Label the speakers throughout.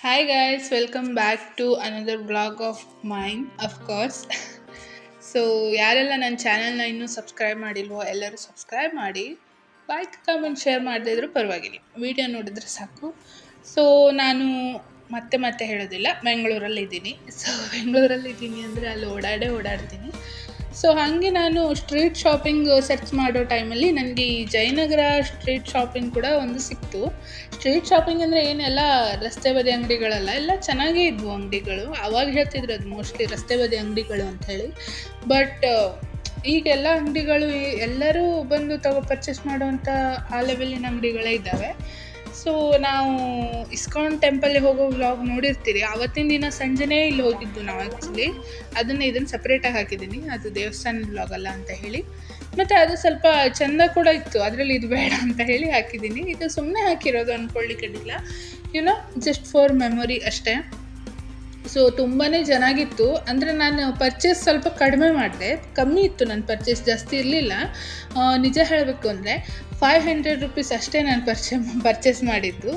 Speaker 1: Hi guys, welcome back to another vlog of mine, of course. So ಯಾರೆಲ್ಲ ನನ್ನ ಚಾನೆಲ್ನ ಇನ್ನೂ ಸಬ್ಸ್ಕ್ರೈಬ್ ಮಾಡಿಲ್ವೋ ಎಲ್ಲರೂ ಸಬ್ಸ್ಕ್ರೈಬ್ ಮಾಡಿ, ಲೈಕ್ ಕಮೆಂಟ್ ಶೇರ್ ಮಾಡದೇ ಇದ್ರೂ ಪರವಾಗಿಲ್ಲ, ವಿಡಿಯೋ ನೋಡಿದ್ರೆ ಸಾಕು. ಸೊ ನಾನು ಮತ್ತೆ ಹೇಳೋದಿಲ್ಲ, ಬೆಂಗಳೂರಲ್ಲಿದ್ದೀನಿ. ಸೊ ಬೆಂಗಳೂರಲ್ಲಿದ್ದೀನಿ ಅಂದರೆ ಅಲ್ಲಿ ಓಡಾಡ್ತೀನಿ. ಸೊ ಹಾಗೆ ನಾನು ಸ್ಟ್ರೀಟ್ ಶಾಪಿಂಗ್ ಸರ್ಚ್ ಮಾಡೋ ಟೈಮಲ್ಲಿ ನನಗೆ ಈ ಜಯನಗರ ಸ್ಟ್ರೀಟ್ ಶಾಪಿಂಗ್ ಕೂಡ ಒಂದು ಸಿಕ್ತು. ಸ್ಟ್ರೀಟ್ ಶಾಪಿಂಗ್ ಅಂದರೆ ಏನೆಲ್ಲ ರಸ್ತೆ ಬದಿ ಅಂಗಡಿಗಳಲ್ಲ, ಎಲ್ಲ ಚೆನ್ನಾಗೇ ಇದ್ವು ಅಂಗಡಿಗಳು. ಆವಾಗ ಹೇಳ್ತಿದ್ರು ಅದು ಮೋಸ್ಟ್ಲಿ ರಸ್ತೆ ಬದಿ ಅಂಗಡಿಗಳು ಅಂಥೇಳಿ. ಬಟ್ ಈಗೆಲ್ಲ ಅಂಗಡಿಗಳು ಎಲ್ಲರೂ ಬಂದು ಪರ್ಚೇಸ್ ಮಾಡುವಂಥ ಆ ಲೆವೆಲಿನ ಅಂಗಡಿಗಳೇ ಇದ್ದಾವೆ. ಸೊ ನಾವು ಇಸ್ಕಾನ್ ಟೆಂಪಲ್ಗೆ ಹೋಗೋ ವ್ಲಾಗ್ ನೋಡಿರ್ತೀರಿ. ಆವತ್ತಿನ ದಿನ ಸಂಜೆನೇ ಇಲ್ಲಿ ಹೋಗಿದ್ದು ನಾವು. ಆ್ಯಕ್ಚುಲಿ ಇದನ್ನು ಸಪ್ರೇಟಾಗಿ ಹಾಕಿದ್ದೀನಿ, ಅದು ದೇವಸ್ಥಾನದ ವ್ಲಾಗ್ ಅಲ್ಲ ಅಂತ ಹೇಳಿ. ಮತ್ತು ಅದು ಸ್ವಲ್ಪ ಚೆಂದ ಕೂಡ ಇತ್ತು, ಅದರಲ್ಲಿ ಇದು ಬೇಡ ಅಂತ ಹೇಳಿ ಹಾಕಿದ್ದೀನಿ. ಇದು ಸುಮ್ಮನೆ ಹಾಕಿರೋದು ಅಂದ್ಕೊಳ್ಳಿಕ್ಕಿಲ್ಲ, ಜಸ್ಟ್ ಫಾರ್ ಮೆಮೊರಿ ಅಷ್ಟೇ. ಸೊ ತುಂಬಾ ಚೆನ್ನಾಗಿತ್ತು. ಅಂದರೆ ನಾನು ಪರ್ಚೇಸ್ ಸ್ವಲ್ಪ ಕಡಿಮೆ ಮಾಡಿದೆ, ಕಮ್ಮಿ ಇತ್ತು ನನ್ನ ಪರ್ಚೇಸ್, ಜಾಸ್ತಿ ಇರಲಿಲ್ಲ. ನಿಜ ಹೇಳಬೇಕು ಅಂದರೆ 500 ರೂಪೀಸ್ ಅಷ್ಟೇ ನಾನು ಪರ್ಚೇಸ್ ಮಾಡಿದ್ದು.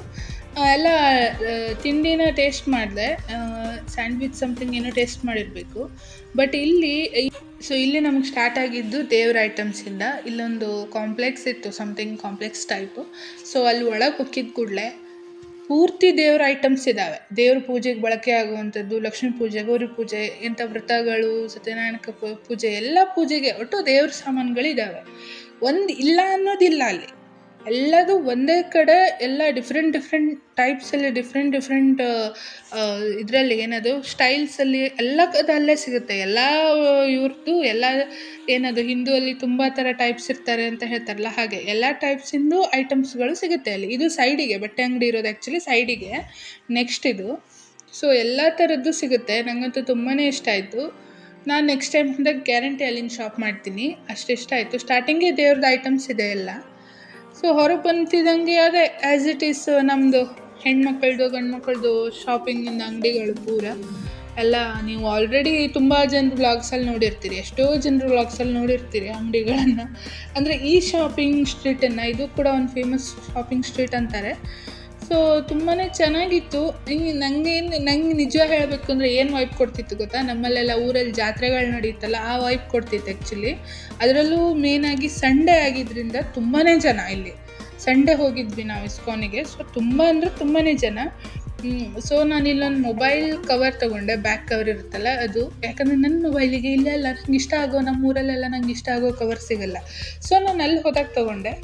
Speaker 1: ಎಲ್ಲ ತಿಂಡಿನ ಟೇಸ್ಟ್ ಮಾಡಿದೆ, ಸ್ಯಾಂಡ್ವಿಚ್ ಸಮಥಿಂಗ್ ಏನೋ ಟೇಸ್ಟ್ ಮಾಡಿರಬೇಕು. ಬಟ್ ಇಲ್ಲಿ ನಮಗೆ ಸ್ಟಾರ್ಟ್ ಆಗಿದ್ದು ದೇವ್ರ ಐಟಮ್ಸಿಂದ. ಇಲ್ಲೊಂದು ಕಾಂಪ್ಲೆಕ್ಸ್ ಇತ್ತು, ಸಮಥಿಂಗ್ ಕಾಂಪ್ಲೆಕ್ಸ್ ಟೈಪು. ಸೊ ಅಲ್ಲಿ ಒಳಗೆ ಹೋಗಿದ್ದ ಕೂಡಲೇ ಪೂರ್ತಿ ದೇವ್ರ ಐಟಮ್ಸ್ ಇದ್ದಾವೆ. ದೇವ್ರ ಪೂಜೆಗೆ ಬಳಕೆ ಆಗುವಂಥದ್ದು, ಲಕ್ಷ್ಮೀ ಪೂಜೆ, ಗೌರಿ ಪೂಜೆ, ಇಂಥ ವ್ರತಗಳು, ಸತ್ಯನಾರಾಯಣ ಪೂಜೆ, ಎಲ್ಲ ಪೂಜೆಗೆ ಒಟ್ಟು ದೇವ್ರ ಸಾಮಾನುಗಳಿದ್ದಾವೆ. ಒಂದು ಇಲ್ಲ ಅನ್ನೋದಿಲ್ಲ, ಅಲ್ಲಿ ಎಲ್ಲದು ಒಂದೇ ಕಡೆ ಎಲ್ಲ ಡಿಫ್ರೆಂಟ್ ಟೈಪ್ಸಲ್ಲಿ ಡಿಫ್ರೆಂಟ್ ಇದರಲ್ಲಿ ಏನದು ಸ್ಟೈಲ್ಸಲ್ಲಿ ಎಲ್ಲ ಅಲ್ಲೇ ಸಿಗುತ್ತೆ. ಎಲ್ಲ ಇವ್ರದ್ದು ಎಲ್ಲ ಏನದು ಹಿಂದೂ ಅಲ್ಲಿ ತುಂಬ ಥರ ಟೈಪ್ಸ್ ಇರ್ತಾರೆ ಅಂತ ಹೇಳ್ತಾರಲ್ಲ, ಹಾಗೆ ಎಲ್ಲ ಟೈಪ್ಸಿಂದು ಐಟಮ್ಸ್ಗಳು ಸಿಗುತ್ತೆ ಅಲ್ಲಿ. ಇದು ಸೈಡಿಗೆ ಬಟ್ಟೆ ಅಂಗಡಿ ಇರೋದು, ಆ್ಯಕ್ಚುಲಿ ಸೈಡಿಗೆ ನೆಕ್ಸ್ಟ್ ಇದು. ಸೊ ಎಲ್ಲ ಥರದ್ದು ಸಿಗುತ್ತೆ. ನನಗಂತೂ ತುಂಬಾ ಇಷ್ಟ ಆಯಿತು. ನಾನು ನೆಕ್ಸ್ಟ್ ಟೈಮ್ ಬಂದಾಗ ಗ್ಯಾರಂಟಿ ಅಲ್ಲಿಂದ ಶಾಪ್ ಮಾಡ್ತೀನಿ, ಅಷ್ಟು ಇಷ್ಟ ಆಯಿತು. ಸ್ಟಾರ್ಟಿಂಗೇ ದೇವ್ರದ್ದು ಐಟಮ್ಸ್ ಇದೆ ಎಲ್ಲ. ಸೊ ಹೊರಗೆ ಬಂತಿದ್ದಂಗೆ ಅದೇ ಆ್ಯಸ್ ಇಟ್ ಈಸ್ ನಮ್ಮದು ಹೆಣ್ಮಕ್ಳದ್ದು ಗಂಡು ಮಕ್ಕಳದು ಶಾಪಿಂಗಿನ ಅಂಗಡಿಗಳು ಪೂರ ಎಲ್ಲ. ನೀವು ಆಲ್ರೆಡಿ ತುಂಬ ಜನರು ವ್ಲಾಗ್ಸಲ್ಲಿ ನೋಡಿರ್ತೀರಿ, ಎಷ್ಟೋ ಜನರು ವ್ಲಾಗ್ಸಲ್ಲಿ ನೋಡಿರ್ತೀರಿ ಅಂಗಡಿಗಳನ್ನು. ಅಂದರೆ ಈ ಶಾಪಿಂಗ್ ಸ್ಟ್ರೀಟನ್ನು, ಇದು ಕೂಡ ಒಂದು ಫೇಮಸ್ ಶಾಪಿಂಗ್ ಸ್ಟ್ರೀಟ್ ಅಂತಾರೆ. ಸೊ ತುಂಬಾ ಚೆನ್ನಾಗಿತ್ತು. ನಂಗೆ ನಿಜ ಹೇಳಬೇಕು ಅಂದರೆ ಏನು ವೈಬ್ ಕೊಡ್ತಿತ್ತು ಗೊತ್ತಾ, ನಮ್ಮಲ್ಲೆಲ್ಲ ಊರಲ್ಲಿ ಜಾತ್ರೆಗಳು ನಡೀತಲ್ಲ, ಆ ವೈಬ್ ಕೊಡ್ತಿತ್ತು ಆ್ಯಕ್ಚುಲಿ. ಅದರಲ್ಲೂ ಮೇನಾಗಿ ಸಂಡೇ ಆಗಿದ್ದರಿಂದ ತುಂಬಾ ಜನ ಇಲ್ಲಿ. ಸಂಡೇ ಹೋಗಿದ್ವಿ ನಾವು ಇಸ್ಕಾನಿಗೆ. ಸೊ ತುಂಬಾ ಜನ. ಸೊ ನಾನು ಇಲ್ಲೊಂದು ಮೊಬೈಲ್ ಕವರ್ ತೊಗೊಂಡೆ, ಬ್ಯಾಕ್ ಕವರ್ ಇರುತ್ತಲ್ಲ ಅದು. ಯಾಕಂದರೆ ನನ್ನ ಮೊಬೈಲಿಗೆ ಇಲ್ಲೆಲ್ಲ ನಂಗೆ ಇಷ್ಟ ಆಗೋ, ನಮ್ಮೂರಲ್ಲೆಲ್ಲ ನಂಗೆ ಇಷ್ಟ ಆಗೋ ಕವರ್ ಸಿಗಲ್ಲ. ಸೊ ನಾನು ಅಲ್ಲಿ ಹೋದಾಗ ತೊಗೊಂಡೆ.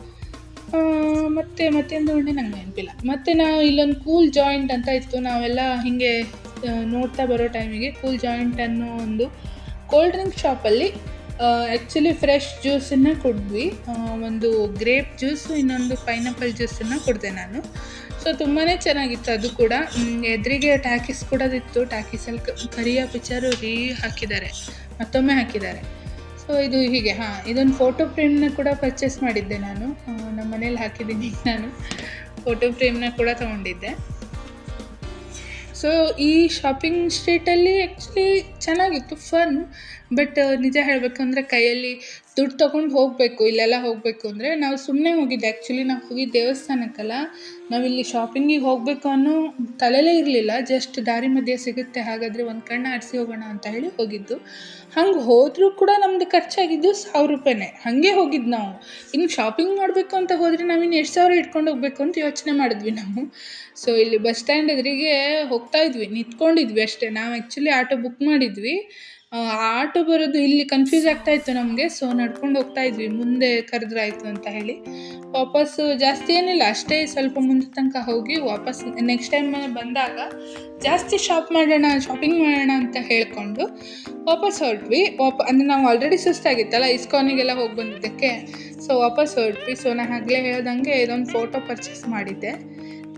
Speaker 1: ಮತ್ತೇನು ತೊಗೊಂಡೆ ನಂಗೆ ನೆನಪಿಲ್ಲ. ಮತ್ತು ನಾವು ಇಲ್ಲೊಂದು ಕೂಲ್ ಜಾಯಿಂಟ್ ಅಂತ ಇತ್ತು, ನಾವೆಲ್ಲ ಹೀಗೆ ನೋಡ್ತಾ ಬರೋ ಟೈಮಿಗೆ ಕೂಲ್ ಜಾಯಿಂಟ್ ಅನ್ನೋ ಒಂದು ಕೋಲ್ಡ್ ಡ್ರಿಂಕ್ ಶಾಪಲ್ಲಿ ಆ್ಯಕ್ಚುಲಿ ಫ್ರೆಶ್ ಜ್ಯೂಸನ್ನು ಕುಡಿದ್ವಿ. ಒಂದು ಗ್ರೇಪ್ ಜ್ಯೂಸು, ಇನ್ನೊಂದು ಪೈನಾಪಲ್ ಜ್ಯೂಸನ್ನು ಕುಡಿದೆ ನಾನು. ಸೊ ತುಂಬಾ ಚೆನ್ನಾಗಿತ್ತು ಅದು ಕೂಡ. ಎದುರಿಗೆ ಟ್ಯಾಕೀಸ್ ಕೂಡ ಇತ್ತು. ಟ್ಯಾಕೀಸಲ್ಲಿ ಕರಿಯ ಪಿಕ್ಚರು ಮತ್ತೊಮ್ಮೆ ಹಾಕಿದ್ದಾರೆ. ಸೊ ಇದು ಹೀಗೆ ಇದೊಂದು ಫೋಟೋ ಫ್ರೇಮ್ನ ಕೂಡ ಪರ್ಚೇಸ್ ಮಾಡಿದ್ದೆ ನಾನು. ನಮ್ಮ ಮನೇಲಿ ಹಾಕಿದ್ದೀನಿ, ನಾನು ಫೋಟೋ ಫ್ರೇಮ್ನ ಕೂಡ ತೊಗೊಂಡಿದ್ದೆ. ಸೊ ಈ ಶಾಪಿಂಗ್ ಸ್ಟ್ರೀಟಲ್ಲಿ ಆ್ಯಕ್ಚುಲಿ ಚೆನ್ನಾಗಿತ್ತು, ಫನ್. ಬಟ್ ನಿಜ ಹೇಳಬೇಕು ಅಂದರೆ ಕೈಯಲ್ಲಿ ದುಡ್ಡು ತೊಗೊಂಡು ಹೋಗಬೇಕು, ಇಲ್ಲೆಲ್ಲ ಹೋಗಬೇಕು ಅಂದರೆ. ನಾವು ಸುಮ್ಮನೆ ಹೋಗಿದ್ದೆ ಆ್ಯಕ್ಚುಲಿ. ನಾವು ಹೋಗಿದ್ದು ದೇವಸ್ಥಾನಕ್ಕಲ್ಲ, ನಾವಿಲ್ಲಿ ಶಾಪಿಂಗಿಗೆ ಹೋಗಬೇಕು ಅನ್ನೋ ತಲೆಯಲ್ಲೇ ಇರಲಿಲ್ಲ. ಜಸ್ಟ್ ದಾರಿ ಮಧ್ಯೆ ಸಿಗುತ್ತೆ, ಹಾಗಾದರೆ ಒಂದು ಕಣ್ಣು ಆಡಿಸಿ ಹೋಗೋಣ ಅಂತ ಹೇಳಿ ಹೋಗಿದ್ದು. ಹಂಗೆ ಹೋದರೂ ಕೂಡ ನಮ್ಮದು ಖರ್ಚಾಗಿದ್ದು 1000 ರೂಪಾಯಿನೇ. ಹಾಗೆ ಹೋಗಿದ್ದು ನಾವು. ಇನ್ನು ಶಾಪಿಂಗ್ ಮಾಡಬೇಕು ಅಂತ ಹೋದರೆ ನಾವಿನ್ನು 2000 ಇಟ್ಕೊಂಡು ಹೋಗಬೇಕು ಅಂತ ಯೋಚನೆ ಮಾಡಿದ್ವಿ ನಾವು. ಸೊ ಇಲ್ಲಿ ಬಸ್ ಸ್ಟ್ಯಾಂಡ್ ಎದುರಿಗೆ ಹೋಗ್ತಾಯಿದ್ವಿ, ನಿಂತ್ಕೊಂಡಿದ್ವಿ ಅಷ್ಟೇ. ನಾವು ಆ್ಯಕ್ಚುಲಿ ಆಟೋ ಬುಕ್ ಮಾಡಿದ್ವಿ. ಆಟೋ ಬರೋದು ಇಲ್ಲಿ ಕನ್ಫ್ಯೂಸ್ ಆಗ್ತಾಯಿತ್ತು ನಮಗೆ. ಸೊ ನಡ್ಕೊಂಡು ಹೋಗ್ತಾಯಿದ್ವಿ, ಮುಂದೆ ಕರೆದ್ರಾಯ್ತು ಅಂತ ಹೇಳಿ. ವಾಪಸ್ಸು ಜಾಸ್ತಿ ಏನಿಲ್ಲ, ಅಷ್ಟೇ ಸ್ವಲ್ಪ ಮುಂದೆ ತನಕ ಹೋಗಿ ವಾಪಸ್ ನೆಕ್ಸ್ಟ್ ಟೈಮ್ ಬಂದಾಗ ಜಾಸ್ತಿ ಶಾಪಿಂಗ್ ಮಾಡೋಣ ಅಂತ ಹೇಳ್ಕೊಂಡು ವಾಪಸ್ ಹೊರಟ್ವಿ. ಅಂದರೆ ನಾವು ಆಲ್ರೆಡಿ ಸುಸ್ತಾಗಿತ್ತಲ್ಲ ಇಸ್ಕಾನಿಗೆಲ್ಲ ಹೋಗಿ ಬಂದಿದ್ದಕ್ಕೆ. ಸೊ ವಾಪಸ್ ಹೊರಟ್ವಿ. ಸೊ ನಾನು ಆಗಲೇ ಹೇಳ್ದಂಗೆ ಇದೊಂದು ಫೋಟೋ ಪರ್ಚೇಸ್ ಮಾಡಿದ್ದೆ.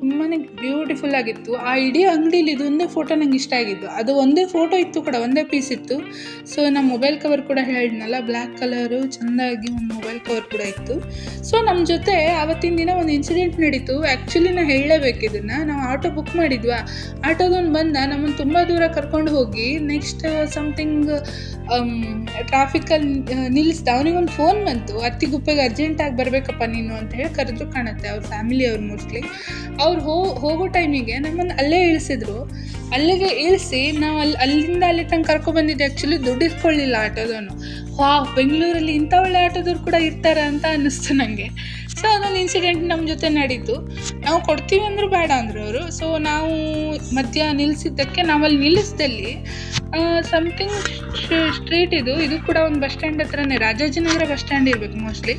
Speaker 1: ತುಂಬಾ ಬ್ಯೂಟಿಫುಲ್ ಆಗಿತ್ತು. ಆ ಇಡೀ ಅಂಗಡೀಲಿ ಇದೊಂದೇ ಫೋಟೋ ನಂಗೆ ಇಷ್ಟ ಆಗಿದ್ದು. ಅದು ಒಂದೇ ಫೋಟೋ ಇತ್ತು ಕೂಡ, ಒಂದೇ ಪೀಸ್ ಇತ್ತು. ಸೊ ನಮ್ಮ ಮೊಬೈಲ್ ಕವರ್ ಕೂಡ ಹೇಳಿದ್ನಲ್ಲ, ಬ್ಲ್ಯಾಕ್ ಕಲರು ಚೆಂದಾಗಿ ಒಂದು ಮೊಬೈಲ್ ಕವರ್ ಕೂಡ ಇತ್ತು. ಸೊ ನಮ್ಮ ಜೊತೆ ಆವತ್ತಿನ ದಿನ ಒಂದು ಇನ್ಸಿಡೆಂಟ್ ನಡೀತು. ಆ್ಯಕ್ಚುಲಿ ನಾನು ಹೇಳಲೇಬೇಕು ಇದನ್ನು. ನಾವು ಆಟೋ ಬುಕ್ ಮಾಡಿದ್ವಾ, ಆಟೋದೊಂದು ಬಂದ ನಮ್ಮನ್ನು ತುಂಬ ದೂರ ಕರ್ಕೊಂಡು ಹೋಗಿ ನೆಕ್ಸ್ಟ್ ಸಮಥಿಂಗ್ ಟ್ರಾಫಿಕಲ್ಲಿ ನಿಲ್ಲಿಸ್ದ. ಅವನಿಗೊಂದು ಫೋನ್ ಬಂತು, ಅತ್ತಿಗುಪ್ಪೆಗೆ ಅರ್ಜೆಂಟಾಗಿ ಬರಬೇಕಪ್ಪ ನೀನು ಅಂತ ಹೇಳಿ ಕರೆದ್ರು ಕಾಣುತ್ತೆ. ಅವ್ರ ಫ್ಯಾಮಿಲಿ ಅವ್ರು ಮೋಸ್ಟ್ಲಿ ಅವ್ರು ಹೋಗೋ ಟೈಮಿಗೆ ನಮ್ಮನ್ನು ಅಲ್ಲೇ ಇಳಿಸಿದ್ರು. ಅಲ್ಲಿಗೆ ಇಳಿಸಿ ನಾವು ಅಲ್ಲಿಂದ ಅಲ್ಲಿ ತನಕ ಕರ್ಕೊಬಂದಿದ್ದೆ. ಆ್ಯಕ್ಚುಲಿ ದುಡ್ಡು ಇಸ್ಕೊಳ್ಳಿಲ್ಲ ಆಟೋದವನು. ಬೆಂಗಳೂರಲ್ಲಿ ಇಂಥ ಒಳ್ಳೆ ಆಟೋದವ್ರು ಕೂಡ ಇರ್ತಾರೆ ಅಂತ ಅನ್ನಿಸ್ತು ನನಗೆ. ಸೊ ಅದೊಂದು ಇನ್ಸಿಡೆಂಟ್ ನಮ್ಮ ಜೊತೆ ನಡೀತು. ನಾವು ಕೊಡ್ತೀವಿ ಅಂದರೂ ಬೇಡ ಅಂದರು ಅವರು. ಸೊ ನಾವು ಮಧ್ಯ ನಿಲ್ಲಿಸಿದ್ದಕ್ಕೆ ನಾವಲ್ಲಿ ನಿಲ್ಲಿಸ್ದಲ್ಲಿ ಸಮಥಿಂಗ್ ಸ್ಟ್ರೀಟ್ ಇದು ಕೂಡ ಒಂದು ಬಸ್ ಸ್ಟ್ಯಾಂಡ್ ಹತ್ರನೇ, ರಾಜಾಜಿನಗರ ಬಸ್ ಸ್ಟ್ಯಾಂಡ್ ಇರಬೇಕು ಮೋಸ್ಟ್ಲಿ.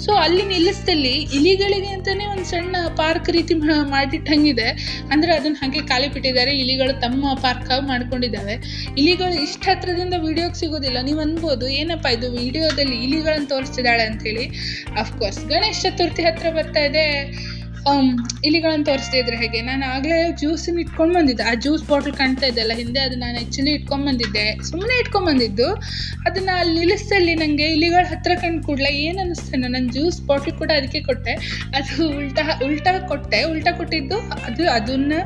Speaker 1: ಸೊ ಅಲ್ಲಿ ನಿಲ್ಲಿಸ್ದಲ್ಲಿ ಇಲಿಗಳಿಗೆ ಅಂತಲೇ ಒಂದು ಸಣ್ಣ ಪಾರ್ಕ್ ರೀತಿ ಮಾಡಿಟ್ಟಂಗಿದೆ. ಅಂದರೆ ಅದನ್ನು ಹಾಗೆ ಖಾಲಿ ಬಿಟ್ಟಿದ್ದಾರೆ. ಇಲಿಗಳು ತಮ್ಮ ಪಾರ್ಕ್ ಮಾಡ್ಕೊಂಡಿದ್ದಾವೆ. ಇಲಿಗಳು ಇಷ್ಟು ಹತ್ರದಿಂದ ವೀಡಿಯೋಗೆ ಸಿಗೋದಿಲ್ಲ. ನೀವು ಅನ್ಬೋದು ಏನಪ್ಪ ಇದು ವಿಡಿಯೋದಲ್ಲಿ ಇಲಿಗಳನ್ನು ತೋರಿಸ್ತಿದ್ದಾಳೆ ಅಂಥೇಳಿ. ಅಫ್ಕೋರ್ಸ್ ಗಣೇಶ ಚತುರ್ಥಿ ಹತ್ರ ಬರ್ತಾ ಇದೆ, ಇಲಿಗಳನ್ನು ತೋರಿಸ್ತಾ ಇದ್ರೆ ಹೇಗೆ. ನಾನು ಆಗಲೇ ಜ್ಯೂಸನ್ನು ಇಟ್ಕೊಂಡು ಬಂದಿದ್ದೆ. ಆ ಜ್ಯೂಸ್ ಬಾಟಲ್ ಕಾಣ್ತಾ ಇದ್ದಲ್ಲ ಹಿಂದೆ, ಅದು ನಾನು ಆ್ಯಕ್ಚುಲಿ ಇಟ್ಕೊಂಡ್ಬಂದಿದ್ದೆ, ಸುಮ್ಮನೆ ಇಟ್ಕೊಂಡ್ಬಂದಿದ್ದು. ಅದನ್ನು ಅಲ್ಲಿ ನಿಲ್ಲಿಸ್ತಲ್ಲಿ ನನಗೆ ಇಲಿಗಳ ಹತ್ರ ಕಂಡು ಕೂಡಲೇ ಏನು ಅನ್ನಿಸ್ತೇನೆ, ನನ್ನ ಜ್ಯೂಸ್ ಬಾಟಲ್ ಕೂಡ ಅದಕ್ಕೆ ಕೊಟ್ಟೆ. ಅದು ಉಲ್ಟಾ ಕೊಟ್ಟಿದ್ದು ಅದನ್ನು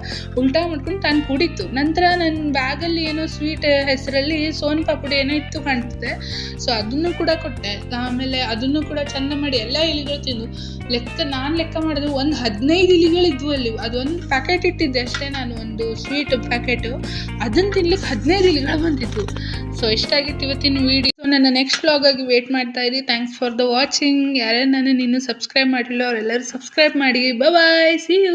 Speaker 1: ಉಲ್ಟಾ ಮಾಡ್ಕೊಂಡು ತಾನು ಕುಡಿತು. ನಂತರ ನನ್ನ ಬ್ಯಾಗಲ್ಲಿ ಏನೋ ಸ್ವೀಟ್ ಹೆಸರಲ್ಲಿ ಸೋನ್ ಪಾಪುಡಿ ಏನೋ ಇತ್ತು ಕಾಣ್ತದೆ. ಸೊ ಅದನ್ನು ಕೂಡ ಕೊಟ್ಟೆ. ಆಮೇಲೆ ಅದನ್ನು ಕೂಡ ಚೆಂದ ಮಾಡಿ ಎಲ್ಲ ಇಲಿಗಳು ತಿಂದು ನಾನು ಲೆಕ್ಕ ಮಾಡಿದ್ರೆ ಒಂದು 15 ಇಲಿಗಳಿದ್ವು ಅಲ್ಲಿ. ಅದೊಂದು ಪ್ಯಾಕೆಟ್ ಇಟ್ಟಿದ್ದೆ ಅಷ್ಟೇ ನಾನು, ಒಂದು ಸ್ವೀಟ್ ಪ್ಯಾಕೆಟು. ಅದನ್ನು ತಿನ್ಲಿಕ್ಕೆ 15 ಇಲಿಗಳು ಬಂದಿದ್ವು. ಸೊ ಇಷ್ಟಾಗಿತ್ತು ಇವತ್ತಿನ ವೀಡಿಯೋ. ನನ್ನ ನೆಕ್ಸ್ಟ್ ವ್ಲಾಗಾಗಿ ವೇಟ್ ಮಾಡ್ತಾ ಇರಿ. Thanks for the watching. ಯಾರ್ಯಾರು ನಾನು ಇನ್ನೂ ಸಬ್ಸ್ಕ್ರೈಬ್ ಮಾಡಿಲ್ಲ ಅವರೆಲ್ಲರೂ ಸಬ್ಸ್ಕ್ರೈಬ್ ಮಾಡಿ. ಬಾಯ್, ಸಿ ಯು.